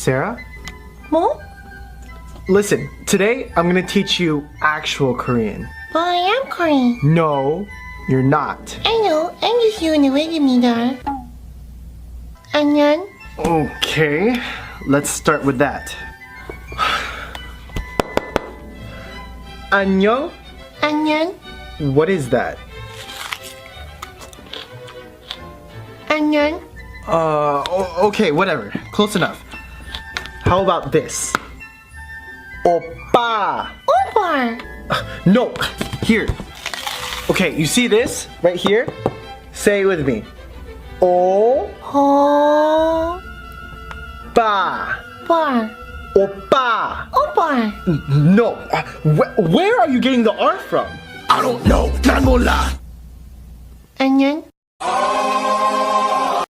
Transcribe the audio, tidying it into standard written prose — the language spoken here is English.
Sarah? 뭐? Listen, today I'm gonna teach you actual Korean. But I am Korean. No, you're not. I know. I'm just doing the regular. 안녕. Okay, let's start with that. 안녕? 안녕. What is that? 안녕. Okay, whatever. Close enough. How about this? Oppa! 오빠. No, here. Okay, you see this right here? Say it with me. 오빠. Oppa. Oppa. 오빠. No. Where are you getting the R from? I don't know. 난 몰라. 안녕.